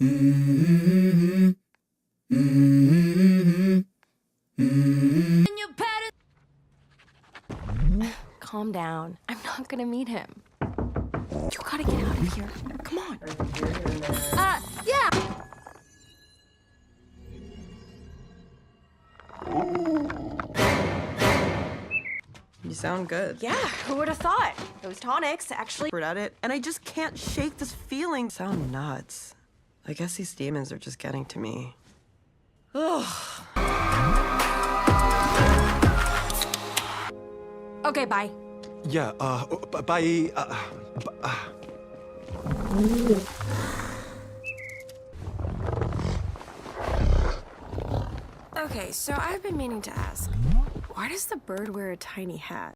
Calm down. I'm not gonna meet him. You gotta get out of here. Come on. Yeah. You sound good. Yeah, who would have thought? Those tonics actually We're at it, and I just can't shake this feeling. Sound nuts. I guess these demons are just getting to me. Ugh. Okay, bye. Yeah, bye. Okay, so I've been meaning to ask, why does the bird wear a tiny hat?